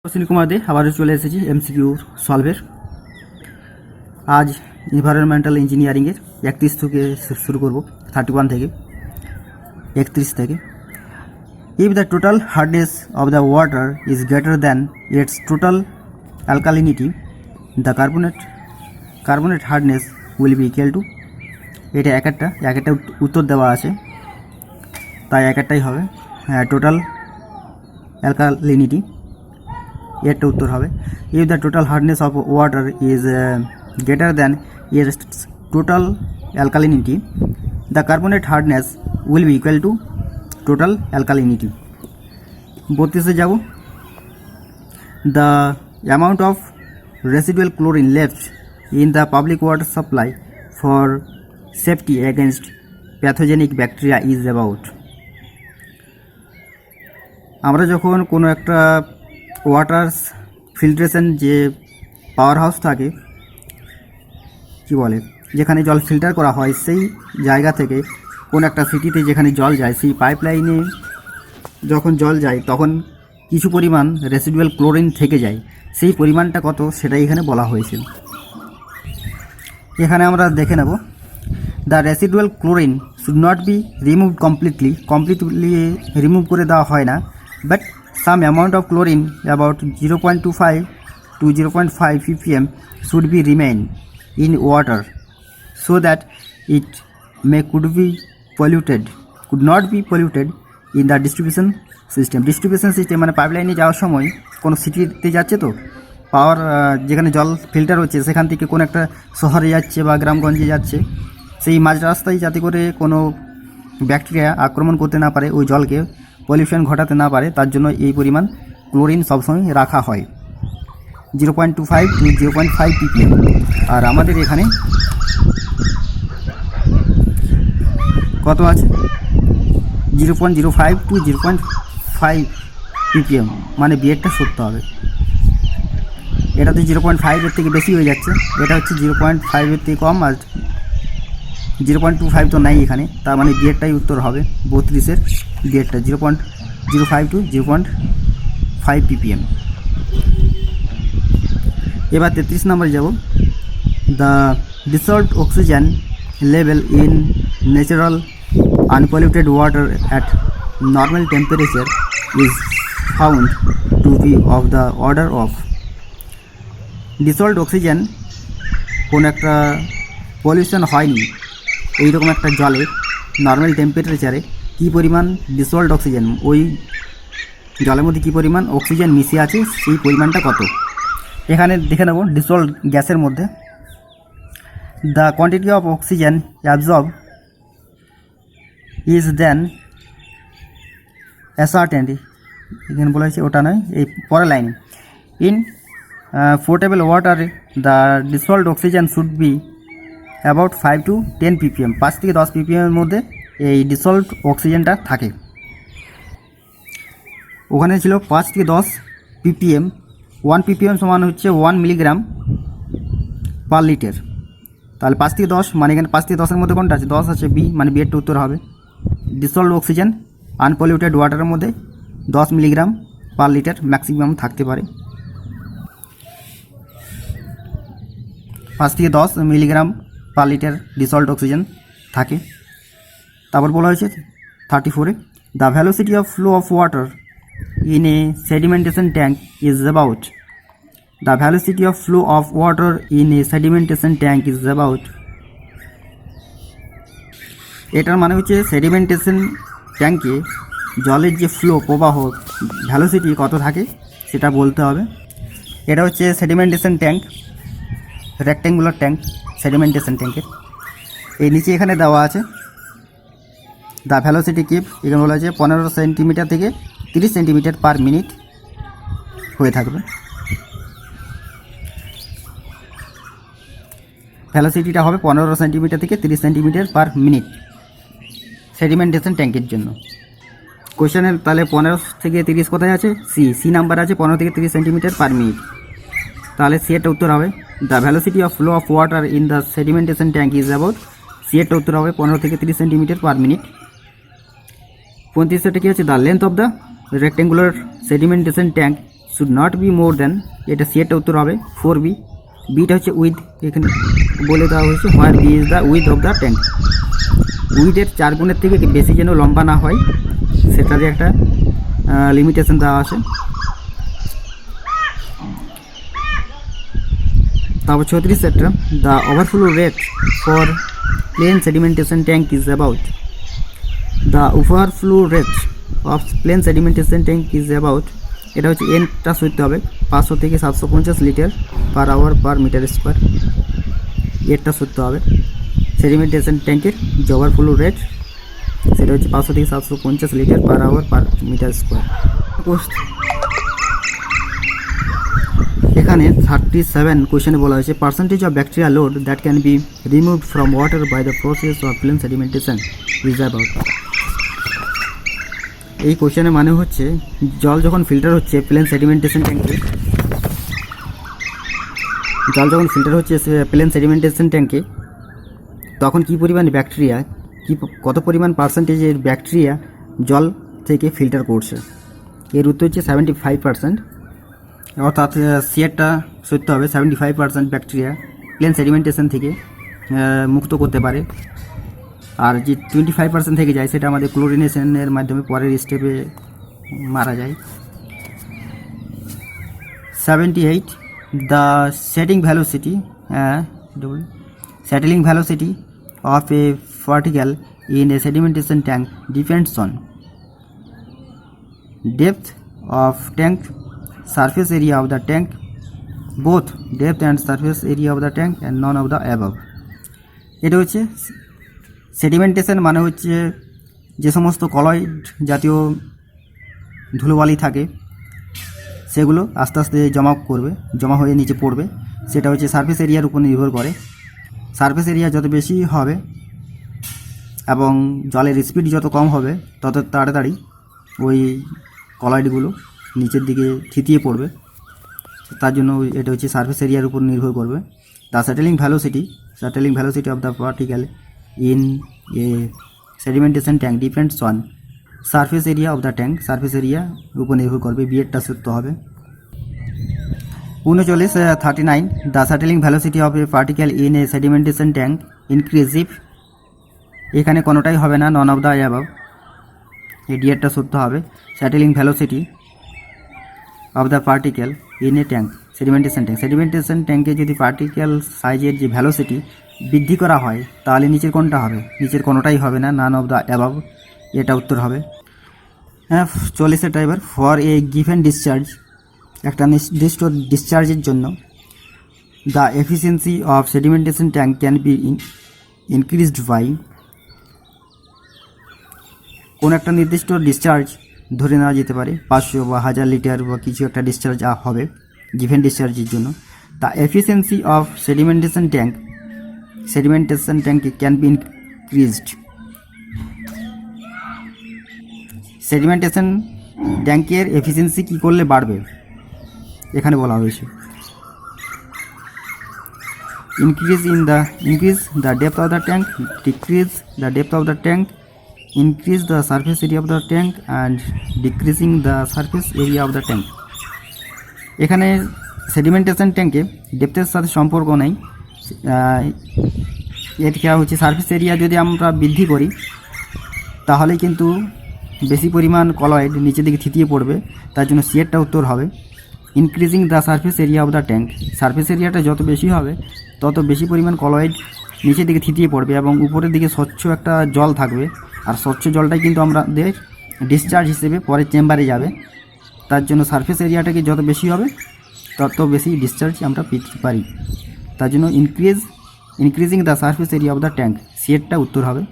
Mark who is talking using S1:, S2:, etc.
S1: অশ্বিনী কুমার দে আবারও চলে এসেছি এমসিকিউ সলভের। আজ এনভায়রনমেন্টাল ইঞ্জিনিয়ারিংয়ের 31 থেকে শুরু করব, 31 থেকে 31 থেকে। If the total hardness of the water is greater than its total alkalinity, the carbonate hardness will be equal to, এটা এক একটা উত্তর দেওয়া আছে, তাই এক একটাই হবে। টোটাল অ্যালকালিনিটি একটা উত্তর হবে। If the total hardness of water is greater than its total alkalinity, the carbonate hardness will be equal to total alkalinity. 32-এ যাব। The amount of residual chlorine left in the public water supply for safety against pathogenic bacteria is about. আমরা যখন কোনো একটা water filtration যে power house থাকে, কি বলে, যেখানে জল ফিল্টার করা হয়, সেই জায়গা থেকে কোন একটা সিটিতে যেখানে জল যায়, সেই পাইপলাইনে যখন জল যায় তখন কিছু পরিমাণ রেসিডুয়াল ক্লোরিন থেকে যায়। সেই পরিমাণটা কত সেটাই এখানে বলা হয়েছে। এখানে আমরা দেখে নেব। The residual chlorine should not be remove completely remove করে দেওয়া হয় না, but some amount of chlorine about 0.25 to 0.5 ppm should be remain in water so that it could not be polluted in the distribution system মানে পাইপলাইনে যাওয়ার সময় কোনো সিটিতে যাচ্ছে, তো পাওয়ার যেখানে জল ফিল্টার হচ্ছে সেখান থেকে কোনো একটা শহরে যাচ্ছে বা গ্রামগঞ্জে যাচ্ছে, সেই মাঝ রাস্তায় যাতে করে কোনো ব্যাকটেরিয়া আক্রমণ করতে না পারে, ওই জলকে পলিউশন ঘটাতে না পারে, তার জন্য এই পরিমাণ ক্লোরিন সবসময় রাখা হয় 0.25 to 0.5 ppm। আর আমাদের এখানে কত আছে? 0.05 to 0.5 ppm, মানে বিয়েরটা সরতে হবে। এটা তো 0.5-এর থেকে বেশি হয়ে যাচ্ছে, এটা হচ্ছে 0.5-এর থেকে কম, আর 0.25 তো নাই এখানে, তার মানে বিয়েরটাই উত্তর হবে। 32-এর বিয়েরটা 0.05 to 0.5 ppm। এবার 33 নম্বরে যাব। The dissolved oxygen level in natural unpolluted water at normal temperature is found to be of the order of. Dissolved oxygen কোন একটা পলিউশন হয়নি এইরকম একটা জলে নর্মাল টেম্পারেচারে কী পরিমাণ ডিসলভড অক্সিজেন, ওই জলের মধ্যে কী পরিমাণ অক্সিজেন মিশে আছে সেই পরিমাণটা কত, এখানে দেখে নেব। ডিসলভড গ্যাসের মধ্যে the quantity of oxygen absorb is then ascertained, এখানে বলা হয়েছে ওটা নয়, এই পরের লাইনে। In portable water the dissolved oxygen should be about 5 to 10 ppm, 5 থেকে 10 ppm-এর মধ্যে এই ডিসলভড অক্সিজেনটা থাকে। ওখানে ছিল 5 থেকে 10 ppm। 1 ppm সমান হচ্ছে 1 মিলিগ্রাম পার লিটার, তাহলে 5 থেকে 10 মানে এখানে 5 থেকে 10-এর মধ্যে কোনটা আছে? 10 আছে, বি, মানে বিয়েরটা উত্তর হবে। ডিসলভড অক্সিজেন আনপলিউটেড ওয়াটারের মধ্যে 10 মিলিগ্রাম পার লিটার ম্যাক্সিমাম থাকতে পারে। 5 থেকে 10 milligram per litre dissolved oxygen থাকে। তারপর বলা হয়েছে 34-এ, the velocity of flow of water in a sedimentation tank is about. The velocity of flow of water in a sedimentation tank is about. এটার মানে হচ্ছে সেডিমেন্টেশন ট্যাঙ্কে জলের যে ফ্লো প্রবাহ ভ্যালোসিটি কত থাকে সেটা বলতে হবে। এটা হচ্ছে sedimentation tank, rectangular tank sedimentation ট্যাঙ্কের। এই নিচে এখানে দেওয়া আছে দ্য ভ্যালোসিটি কিপ, এখানে বলা আছে 15 সেন্টিমিটার থেকে 30 সেন্টিমিটার পার মিনিট হয়ে থাকবে। ভ্যালোসিটিটা হবে 15 সেন্টিমিটার থেকে 30 সেন্টিমিটার পার মিনিট সেডিমেন্টেশন ট্যাঙ্কের জন্য। কোয়েশ্চেনের তাহলে 15 থেকে 30 কোথায় আছে? সি নাম্বার আছে 15 থেকে 30 সেন্টিমিটার পার মিনিট, তাহলে সি এর উত্তর হবে the velocity of flow of water in the sedimentation tank is about. C এর উত্তর হবে 15 থেকে 30 সেন্টিমিটার পার মিনিট। 35-টা কি হচ্ছে? The length of the rectangular sedimentation tank should not be more than, এটা সিয়েরটা উত্তর হবে 4B। বিটা হচ্ছে উইথ, এখানে বলে দেওয়া হয়েছে where B is the width of the tank, উইথের 4 গুণের থেকে বেশি যেন লম্বা না হয় সেটারই একটা লিমিটেশন দেওয়া আছে। তারপর 36 the overflow rate for plain sedimentation tank is about, the overflow rate of plain sedimentation tank is about, এটা হচ্ছে এনটা সইতে হবে 500 থেকে 750 litre per hour per metre square, এরটা সইতে হবে। সেডিমেন্টেশন ট্যাঙ্কের যে ওভারফ্লো রেট সেটা হচ্ছে 500 থেকে 750 litre per hour per metre square. এখানে 37 কোয়েশ্চেনে বলা হয়েছে percentage of bacteria load that can be removed from water by the process of plain sedimentation is about. এই কোয়েশ্চেনের মানে হচ্ছে জল যখন ফিল্টার হচ্ছে প্লেন সেডিমেন্টেশন ট্যাঙ্কে, জল যখন ফিল্টার হচ্ছে প্লেন সেডিমেন্টেশন ট্যাঙ্কে তখন কী পরিমাণ ব্যাকটেরিয়া, কত পরিমাণ পার্সেন্টেজের ব্যাকটেরিয়া জল থেকে ফিল্টার করছে। এর উত্তর হচ্ছে 75%, অর্থাৎ সিয়ারটা সত্য হবে 75% ব্যাকটেরিয়া প্লেন সেডিমেন্টেশন থেকে মুক্ত করতে পারে, আর যে 25% থেকে যায় সেটা আমাদের ক্লোরিনেশনের মাধ্যমে পরের স্টেপে মারা যায়। 78 the setting velocity settling velocity of a particle in a sedimentation tank depends on depth of tank, surface area of the tank, both depth and surface area of the tank and none of the above। এটা হচ্ছে sedimentation মানে হচ্ছে যে সমস্ত colloid জাতীয় ধুলোবালি থাকে সেগুলো আস্তে আস্তে জমা হয়ে নিচে পড়বে, সেটা হচ্ছে সারফেস এরিয়ার উপর নির্ভর করে। সারফেস এরিয়া যত বেশি হবে এবং জলের স্পিড যত কম হবে তত তাড়াতাড়ি ওই কলয়েডগুলো নিচের দিকে থিতিয়ে পড়বে, তার জন্য এটা হচ্ছে সারফেস এরিয়ার উপর নির্ভর করবে। The settling velocity of the particle in a sedimentation tank depends on surface area of the tank, surface area উপর নির্ভর করবে, বিয়েরটা সত্য হবে। 39 the settling velocity of a particle in a sedimentation tank increases, এখানে কোনোটাই হবে না, নন অফ দ্য অ্যাবাভ, এই ডিয়ারটা সত্য হবে। Settling velocity of the particle in a tank sedimentation ট্যাঙ্কে যদি পার্টিকেল সাইজের যে ভ্যালোসিটি বৃদ্ধি করা হয় তাহলে নিচের কোনটা হবে, নিচের কোনোটাই হবে না, নান অফ দ্য অ্যাবাভ, এটা উত্তর হবে। 40 এবার ফর এ গিভেন ডিসচার্জ, একটা নির্দিষ্ট ডিসচার্জের জন্য the efficiency of sedimentation tank can be increased by, কোন একটা নির্দিষ্ট ডিসচার্জ ধরে নেওয়া যেতে পারে 500 বা 1000 লিটার বা কিছু একটা ডিসচার্জ হবে গিভেন ডিসচার্জের জন্য। The efficiency of sedimentation tank can be increased, sedimentation ট্যাঙ্কের এফিসিয়েন্সি কী করলে বাড়বে এখানে বলা হয়েছে। increase the depth of the tank, decrease the depth of the tank, increase the surface area of the tank and decreasing the surface area of the tank। এখানে sedimentation ট্যাঙ্কে ডেপথের সাথে সম্পর্ক নেই, এটা হচ্ছে সারফেস এরিয়া যদি আমরা বৃদ্ধি করি তাহলে কিন্তু বেশি পরিমাণ কলয়েড নিচের দিকে থিতিয়ে পড়বে, তার জন্য সিয়েরটা উত্তর হবে। Increasing the surface area of the tank, surface এরিয়াটা যত বেশি হবে তত বেশি পরিমাণ কলয়েড নিচের দিকে থিতিয়ে পড়বে এবং উপরের দিকে স্বচ্ছ একটা জল থাকবে, আর স্বচ্ছ জলটাই কিন্তু আমাদের ডিসচার্জ হিসেবে পরের চেম্বারে যাবে, তার জন্য সারফেস এরিয়াটাকে যত বেশি হবে তত বেশি ডিসচার্জ আমরা পেতে পারি, তার জন্য increasing the surface area of the tank, সিয়েরটা উত্তর হবে।